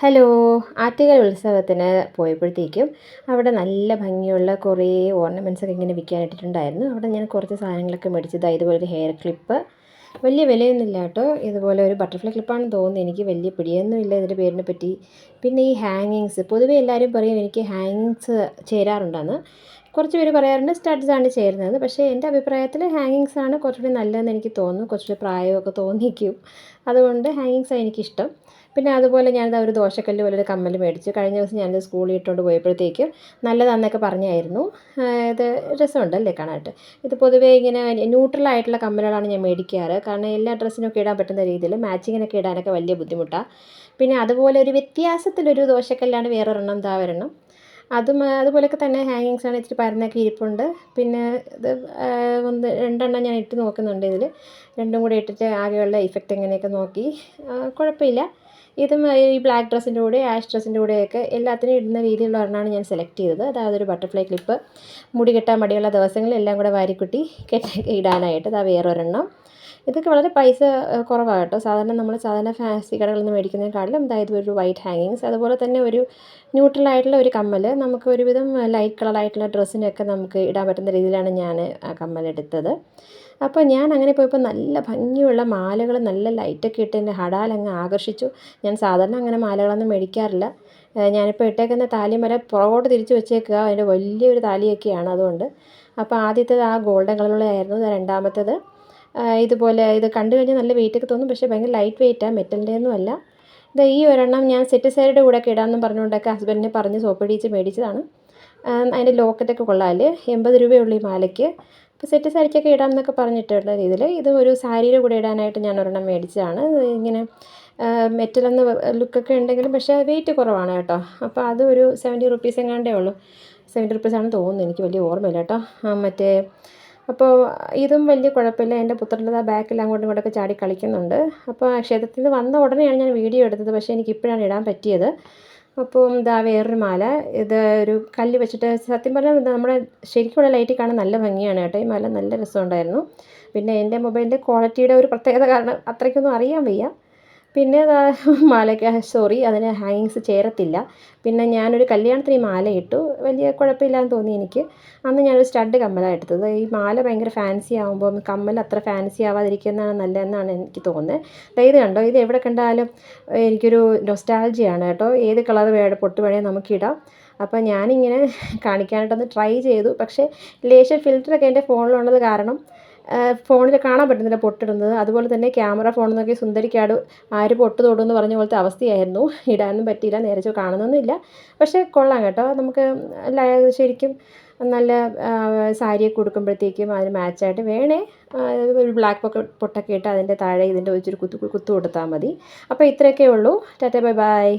Hello. Attukal ഉത്സവത്തിന് പോയപ്പോഴത്തേക്കും അവിടെ നല്ല ഭംഗിയുള്ള കുറേ ഓർണമെൻറ്റ്സൊക്കെ ഇങ്ങനെ വിൽക്കാനിട്ടിട്ടുണ്ടായിരുന്നു. അവിടെ ഞാൻ കുറച്ച് സാധനങ്ങളൊക്കെ മേടിച്ചത്. ഇതുപോലൊരു ഹെയർ ക്ലിപ്പ്, വലിയ വിലയൊന്നുമില്ല കേട്ടോ. ഇതുപോലെ ഒരു ബട്ടർഫ്ലൈ ക്ലിപ്പാണെന്ന് തോന്നുന്നു, എനിക്ക് വലിയ പിടിയൊന്നുമില്ല ഇതിൻ്റെ പേരിനെ പറ്റി. പിന്നെ ഈ ഹാങ്ങിങ്സ്, പൊതുവേ എല്ലാവരും പറയും എനിക്ക് ഹാങ്ങിങ്സ് ചേരാറുണ്ടെന്ന്. കുറച്ച് പേര് പറയാറുണ്ട് സ്റ്റഡ്സാണ് ചേരുന്നത്. പക്ഷേ എൻ്റെ അഭിപ്രായത്തിൽ ഹാങ്ങിങ്സാണ് കുറച്ചുകൂടി നല്ലതെന്ന് എനിക്ക് തോന്നുന്നു. കുറച്ചുകൂടി പ്രായമൊക്കെ തോന്നിക്കും, അതുകൊണ്ട് ഹാങ്ങിങ്സാണ് എനിക്കിഷ്ടം. പിന്നെ അതുപോലെ ഞാനിതാ ഒരു ദോശക്കല്ല് പോലൊരു കമ്മൽ മേടിച്ചു. കഴിഞ്ഞ ദിവസം ഞാനിത് സ്കൂളിൽ ഇട്ടുകൊണ്ട് പോയപ്പോഴത്തേക്കും നല്ലതാണെന്നൊക്കെ പറഞ്ഞായിരുന്നു. ഇത് രസമുണ്ടല്ലേ കാണാനായിട്ട്. ഇത് പൊതുവേ ഇങ്ങനെ ന്യൂട്രലായിട്ടുള്ള കമ്മലുകളാണ് ഞാൻ മേടിക്കാറ്. കാരണം എല്ലാ ഡ്രസ്സിനൊക്കെ ഇടാൻ പറ്റുന്ന രീതിയിൽ മാച്ചിങ്ങിനൊക്കെ ഇടാനൊക്കെ വലിയ ബുദ്ധിമുട്ടാണ്. പിന്നെ അതുപോലെ ഒരു വ്യത്യാസത്തിലൊരു ദോശക്കല്ലാണ് വേറൊരെണ്ണം, ദാ ഒരെണ്ണം. അതുപോലെയൊക്കെ തന്നെ ഹാങ്ങിങ്സാണ്. ഇച്ചിരി പരന്നൊക്കെ ഇരിപ്പുണ്ട്. പിന്നെ ഇത് രണ്ടെണ്ണം ഞാൻ ഇട്ട് നോക്കുന്നുണ്ട്. ഇതിൽ രണ്ടും കൂടെ ഇട്ടിട്ട് ആകെയുള്ള ഇഫക്റ്റ് എങ്ങനെയൊക്കെ നോക്കി. കുഴപ്പമില്ല. ഇതും ഈ ബ്ലാക്ക് ഡ്രസ്സിൻ്റെ കൂടെ ആഷ് ഡ്രസ്സിൻ്റെ കൂടെയൊക്കെ എല്ലാത്തിനും ഇടുന്ന രീതിയിലുള്ള ഒരെണ്ണമാണ് ഞാൻ സെലക്ട് ചെയ്തത്. അതായത് ഒരു ബട്ടർഫ്ലൈ ക്ലിപ്പ്, മുടി കെട്ടാൻ മടിയുള്ള ദിവസങ്ങളിൽ എല്ലാം കൂടെ വാരിക്കുട്ടി ഇടാനായിട്ട്. അതാ വേറൊരെണ്ണം. ഇതൊക്കെ വളരെ പൈസ കുറവാണ് കേട്ടോ. സാധാരണ ഫാൻസി കടകളിൽ നിന്ന് മേടിക്കുന്നതിനേക്കാളും അതായത് ഒരു വൈറ്റ് ഹാങ്ങിങ്സ്, അതുപോലെ തന്നെ ഒരു ന്യൂട്രലായിട്ടുള്ള ഒരു കമ്മൽ. നമുക്ക് ഒരുവിധം ലൈറ്റ് കളറായിട്ടുള്ള ഡ്രസ്സിനൊക്കെ നമുക്ക് ഇടാൻ പറ്റുന്ന രീതിയിലാണ് ഞാൻ ആ കമ്മലെടുത്തത്. അപ്പോൾ ഞാൻ അങ്ങനെ പോയപ്പോൾ നല്ല ഭംഗിയുള്ള മാലകൾ, നല്ല ലൈറ്റൊക്കെ ഇട്ട് എൻ്റെ ഹടാലങ്ങ് ആകർഷിച്ചു. ഞാൻ സാധാരണ അങ്ങനെ മാലകളൊന്നും മേടിക്കാറില്ല. ഞാനിപ്പോൾ ഇട്ടേക്കുന്ന താലിമാല പുറകോട്ട് തിരിച്ച് വെച്ചേക്കുക, അതിൻ്റെ വലിയൊരു താലിയൊക്കെയാണ് അതുകൊണ്ട്. അപ്പോൾ ആദ്യത്തേത് ആ ഗോൾഡൻ കളറുള്ളതായിരുന്നു. രണ്ടാമത്തേത് ഇതുപോലെ, ഇത് കണ്ടു കഴിഞ്ഞാൽ നല്ല വെയിറ്റൊക്കെ തോന്നും, പക്ഷേ ഭയങ്കര ലൈറ്റ് വെയിറ്റാണ്, മെറ്റലിൻ്റെ ഒന്നും അല്ല. ഈ ഒരെണ്ണം ഞാൻ സെറ്റ് സാരിയുടെ കൂടെയൊക്കെ ഇടാമെന്നും പറഞ്ഞുകൊണ്ടൊക്കെ ഹസ്ബൻഡിനെ പറഞ്ഞ് സോപ്പിടിച്ച് മേടിച്ചതാണ്. അതിൻ്റെ ലോക്കറ്റൊക്കെ കൊള്ളാമല്ലേ. 80 രൂപയുള്ളൂ ഈ മാലയ്ക്ക്. അപ്പോൾ സെറ്റ് സാരിക്കൊക്കെ ഇടാമെന്നൊക്കെ പറഞ്ഞിട്ടുള്ള രീതിയിൽ ഇത് ഒരു സാരിയുടെ കൂടെ ഇടാനായിട്ട് ഞാൻ ഒരെണ്ണം മേടിച്ചതാണ്. ഇങ്ങനെ മെറ്റലെന്ന് ലുക്കൊക്കെ ഉണ്ടെങ്കിലും പക്ഷേ വെയിറ്റ് കുറവാണ് കേട്ടോ. അപ്പോൾ അത് ഒരു 70 റുപ്പീസ് എങ്ങാണ്ടേ ഉള്ളൂ. 70 റുപ്പീസാണെന്ന് തോന്നുന്നു, എനിക്ക് വലിയ ഓർമ്മയില്ല കേട്ടോ. അപ്പോൾ ഇതും വലിയ കുഴപ്പമില്ല. എൻ്റെ പുത്രൻ്റെ ബാക്കിൽ അങ്ങോട്ടും ഇങ്ങോട്ടൊക്കെ ചാടി കളിക്കുന്നുണ്ട്. അപ്പോൾ ക്ഷേത്രത്തിൽ നിന്ന് വന്ന ഉടനെയാണ് ഞാൻ വീഡിയോ എടുത്തത്, പക്ഷേ എനിക്കിപ്പോഴാണ് ഇടാൻ പറ്റിയത്. അപ്പോൾ ഇതാ വേറൊരു മാല. ഇത് ഒരു കല്ല് വെച്ചിട്ട്, സത്യം പറഞ്ഞാൽ നമ്മുടെ ശരിക്കുള്ള ലൈറ്റിൽ കാണാൻ നല്ല ഭംഗിയാണ് കേട്ടോ. ഈ മാല നല്ല രസമുണ്ടായിരുന്നു. പിന്നെ എൻ്റെ മൊബൈലിൻ്റെ ക്വാളിറ്റിയുടെ ഒരു പ്രത്യേകത കാരണം അത്രയ്ക്കൊന്നും അറിയാൻ വയ്യ. പിന്നെ മാലയ്ക്ക് അതിന് ഹാങ്ങിങ്സ് ചേരത്തില്ല. പിന്നെ ഞാനൊരു കല്യാണത്തിന് ഈ മാല ഇട്ടു, വലിയ കുഴപ്പമില്ലാന്ന് തോന്നി എനിക്ക്. അന്ന് ഞാനൊരു സ്റ്റഡ് കമ്മലാണ് എടുത്തത്. ഈ മാല ഭയങ്കര ഫാൻസി ആകുമ്പം കമ്മൽ അത്ര ഫാൻസി ആവാതിരിക്കുന്നതാണ് നല്ലതെന്നാണ് എനിക്ക് തോന്നുന്നത്. ഇത് കണ്ടോ, ഇത് എവിടെ കണ്ടാലും എനിക്കൊരു നൊസ്റ്റാൾജിയാണ് കേട്ടോ. ഏത് കളർ പൊട്ട് വേണേൽ നമുക്കിടാം. അപ്പോൾ ഞാനിങ്ങനെ കാണിക്കാനായിട്ടൊന്ന് ട്രൈ ചെയ്തു. പക്ഷേ ലേശർ ഫിൽറ്ററൊക്കെ എൻ്റെ ഫോണിലുള്ളത് കാരണം ഫോണിൽ കാണാൻ പറ്റുന്നില്ല പൊട്ടിടുന്നത്. അതുപോലെ തന്നെ ക്യാമറ ഫോണിൽ നിന്നൊക്കെ സുന്ദരിക്കാട് ആര് പൊട്ട് തൊടുമെന്ന് പറഞ്ഞ പോലത്തെ അവസ്ഥയായിരുന്നു. ഇടാനും പറ്റിയില്ല, നേരെ കാണുന്നൊന്നുമില്ല. പക്ഷേ കൊള്ളാം കേട്ടോ. നമുക്ക് ശരിക്കും നല്ല സാരിയൊക്കെ ഉടുക്കുമ്പോഴത്തേക്കും അതിന് മാച്ചായിട്ട് വേണേ ഒരു ബ്ലാക്ക് പൊട്ടൊക്കെ ഇട്ട് അതിൻ്റെ താഴെ ഇതിൻ്റെ വെച്ചൊരു കുത്തു കൊടുത്താൽ മതി. അപ്പോൾ ഇത്രയൊക്കെ ഉള്ളൂ. Tata, bye bye.